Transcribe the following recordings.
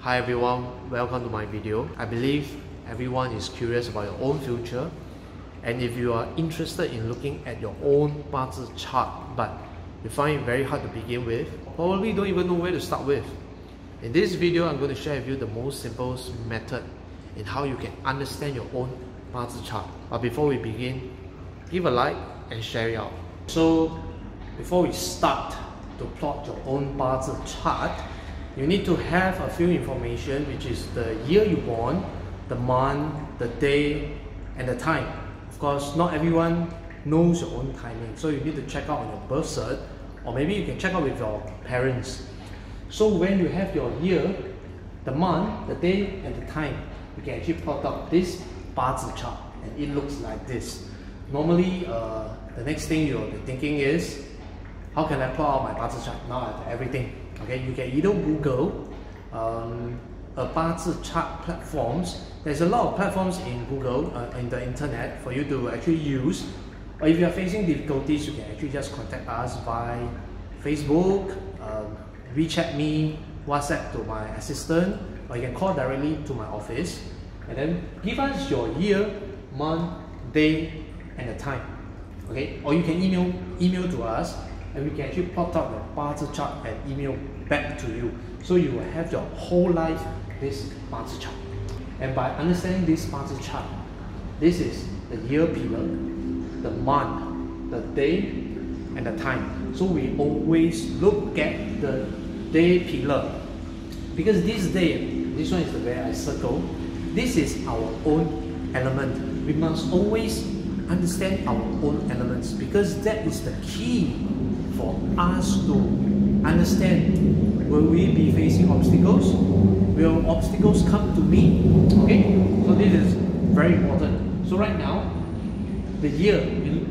Hi everyone, welcome to my video. I believe everyone is curious about your own future, and if you are interested in looking at your own bazi chart but you find it very hard to begin with, probably don't even know where to start with. In this video, I'm going to share with you the most simple method in how you can understand your own bazi chart. But before we begin, give a like and share it out. So before we start to plot your own bazi chart, you need to have a few information, which is the year you born, the month, the day, and the time. Of course, not everyone knows your own timing, so you need to check out on your birth cert, or maybe you can check out with your parents. So when you have your year, the month, the day, and the time, you can actually plot out this bazi chart, and it looks like this. Normally, the next thing you'll be thinking is, how can I plot out my bazi chart? Now I have everything. Okay, you can either Google a bazi chart platforms. There's a lot of platforms in Google, in the internet for you to actually use. Or if you are facing difficulties, you can actually just contact us by Facebook, WeChat me, WhatsApp to my assistant, or you can call directly to my office and then give us your year, month, day, and the time. Okay, or you can email to us, and we can actually plot out the bazi chart and email back to you. So you will have your whole life this bazi chart. And by understanding this bazi chart, this is the year pillar, the month, the day, and the time. So we always look at the day pillar, because this day, this one is the way I circle, this is our own element. We must always understand our own elements, because that is the key for us to understand, will we be facing obstacles? Will obstacles come to me? Okay, so this is very important. So right now, the year,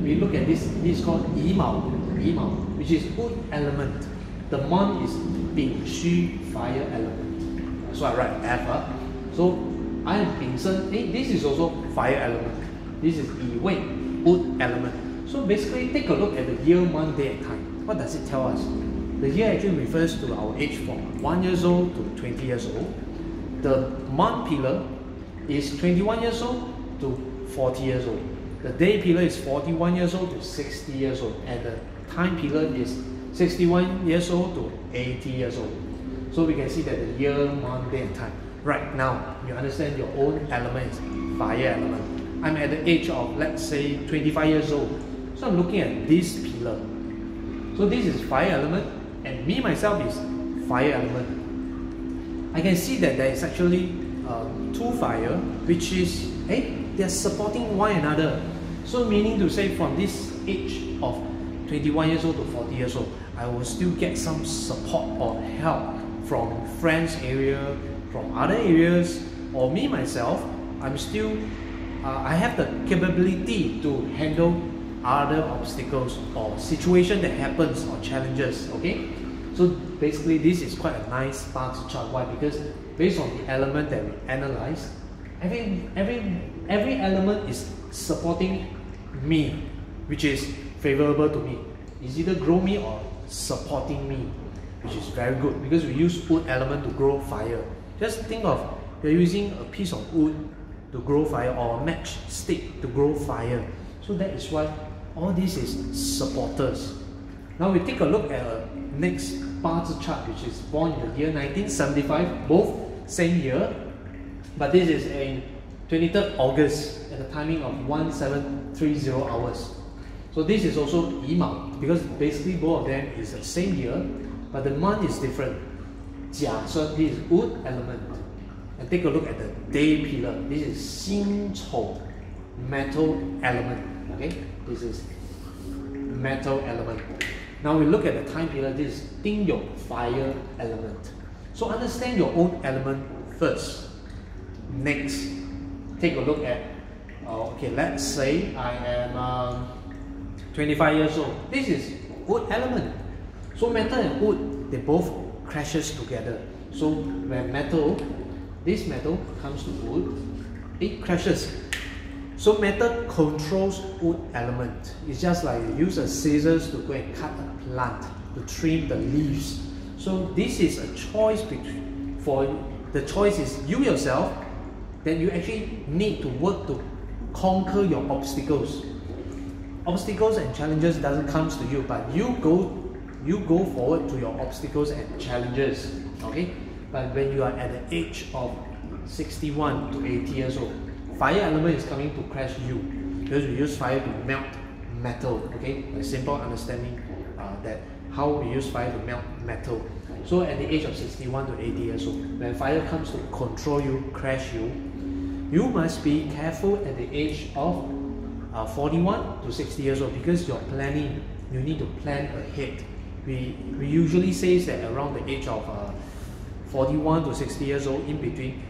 we look at this is called Yimao, which is wood element. The month is Bing Shui, fire element. So I write F. So I am Bing Shen, this is also fire element. This is Yi Wei, wood element. So basically, take a look at the year, month, day, and time. What does it tell us? The year actually refers to our age from 1 years old to 20 years old. The month pillar is 21 years old to 40 years old. The day pillar is 41 years old to 60 years old. And the time pillar is 61 years old to 80 years old. So we can see that the year, month, day, and time. Right now, you understand your own element is fire element. I'm at the age of, let's say, 25 years old. So I'm looking at this pillar. So this is fire element, and me myself is fire element. I can see that there is actually two fire, which is, they're supporting one another. So meaning to say, from this age of 21 years old to 40 years old, I will still get some support or help from friends area, from other areas, or me myself, I'm still, I have the capability to handle other obstacles or situation that happens or challenges. Okay, so basically this is quite a nice bazi chart. Why? Because based on the element that we analyze, every element is supporting me, which is favorable to me. It's either grow me or supporting me, which is very good, because we use wood element to grow fire. Just think of, you're using a piece of wood to grow fire, or a matchstick to grow fire. So that is why all this is supporters. Now we take a look at a next bazi chart, which is born in the year 1975, both same year, but this is in 23rd August at the timing of 1730 hours. So this is also Yimao, because basically both of them is the same year, but the month is different. Jia, so this is wood element. And take a look at the day pillar. This is Xin Chou, metal element. Okay, this is metal element. Now we look at the time pillar. This is Ding Yong, fire element. So understand your own element first. Next, take a look at, okay, let's say I am 25 years old. This is wood element. So metal and wood, they both crashes together. So when this metal comes to wood, it crashes. So metal controls wood element. It's just like you use a scissors to go and cut a plant, to trim the leaves. So this is a choice for the choice is you yourself, then you actually need to work to conquer your obstacles. Obstacles and challenges doesn't come to you, but you go forward to your obstacles and challenges. Okay? But when you are at the age of 61 to 80 years old, fire element is coming to crash you, because we use fire to melt metal. Okay? A simple understanding that how we use fire to melt metal. So at the age of 61 to 80 years old, when fire comes to control you, crash you, you must be careful at the age of 41 to 60 years old, because you're planning, you need to plan ahead. We usually say that around the age of 41 to 60 years old, in between,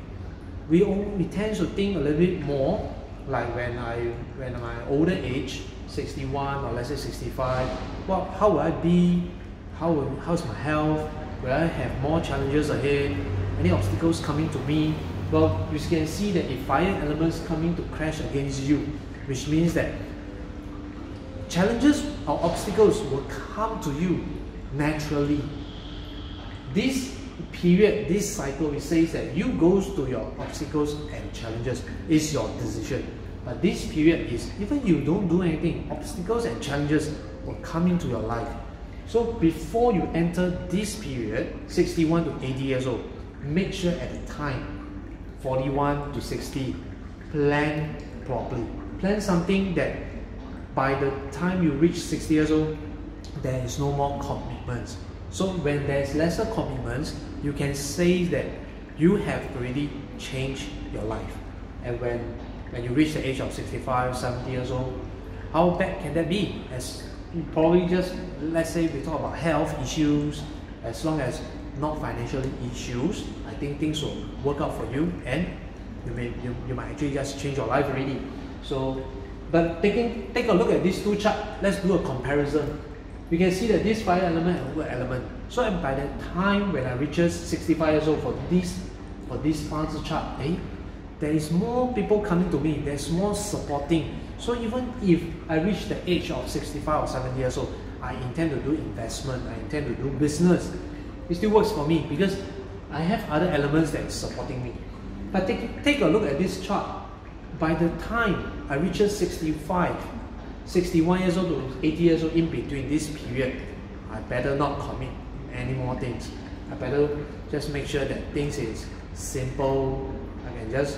we tend to think a little bit more, like when my older age, 61 or let's say 65, well, how will I be? How's my health? Will I have more challenges ahead? Any obstacles coming to me? Well, you can see that if fire elements coming to crash against you, which means that challenges or obstacles will come to you naturally. This period, this cycle, it says that you goes to your obstacles and challenges is your decision. But this period is, even you don't do anything, obstacles and challenges will come into your life. So before you enter this period, 61 to 80 years old, make sure at the time, 41 to 60, plan properly. Plan something that by the time you reach 60 years old, there is no more commitments. So when there's lesser commitments, you can say that you have already changed your life. And when you reach the age of 65, 70 years old, how bad can that be? As you probably just, let's say we talk about health issues, as long as not financial issues, I think things will work out for you, and you might actually just change your life already. So, but take a look at these two charts. Let's do a comparison. We can see that this fire element and wood element. So by the time when I reaches 65 years old for this bazi chart, there is more people coming to me. There's more supporting. So even if I reach the age of 65 or 70 years old, I intend to do investment. I intend to do business. It still works for me because I have other elements that is supporting me. But take a look at this chart. By the time I reach 65, 61 years old to 80 years old, in between this period, I better not commit any more things. I better just make sure that things is simple. I can just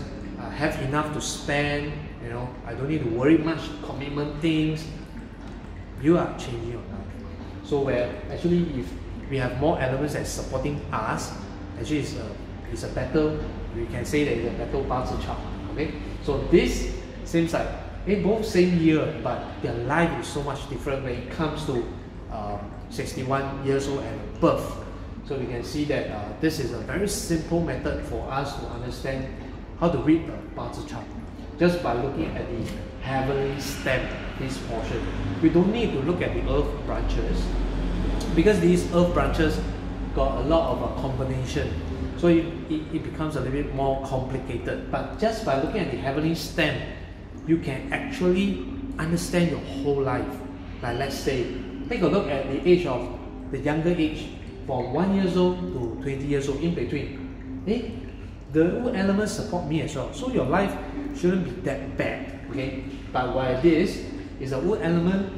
have enough to spend. You know, I don't need to worry much commitment things. You are changing your life. So where actually if we have more elements that's supporting us, actually it's a better, we can say that it's a better bazi chart. Okay, so this seems like both same year, but their life is so much different when it comes to 61 years old and above. So we can see that this is a very simple method for us to understand how to read the bazi chart, just by looking at the heavenly stem, this portion. We don't need to look at the earth branches, because these earth branches got a lot of combination, so it becomes a little bit more complicated. But just by looking at the heavenly stem, you can actually understand your whole life. Like let's say, take a look at the age of the younger age, from 1 years old to 20 years old, in between. The wood elements support me as well, so your life shouldn't be that bad. Okay, but why this is a wood element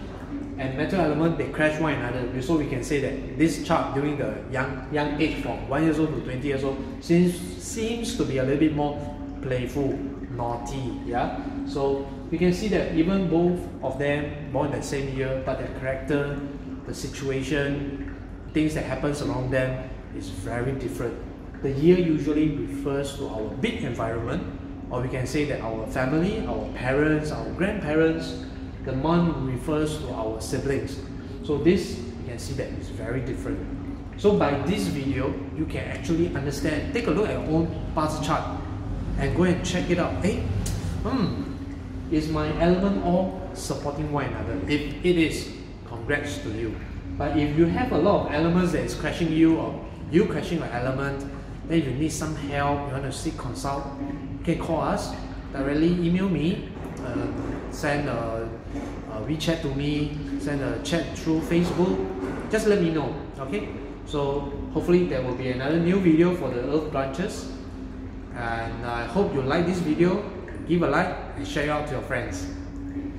and metal element, they crash one another. So we can say that this chart during the young age, from 1 years old to 20 years old, seems to be a little bit more playful, naughty. Yeah, so we can see that even both of them born the same year, but their character, the situation, things that happens around them is very different. The year usually refers to our big environment, or we can say that our family, our parents, our grandparents. The month refers to our siblings. So this, you can see that it's very different. So by this video, you can actually understand. Take a look at your own bazi chart and go and check it out. Is my element all supporting one another? If it is, congrats to you. But if you have a lot of elements that is crashing you, or you crashing your element, then if you need some help, you want to seek consult, you can call us directly, email me, send a WeChat to me, send a chat through Facebook. Just let me know. Okay, so hopefully there will be another new video for the earth branches. And I hope you like this video. Give a like and share it out to your friends.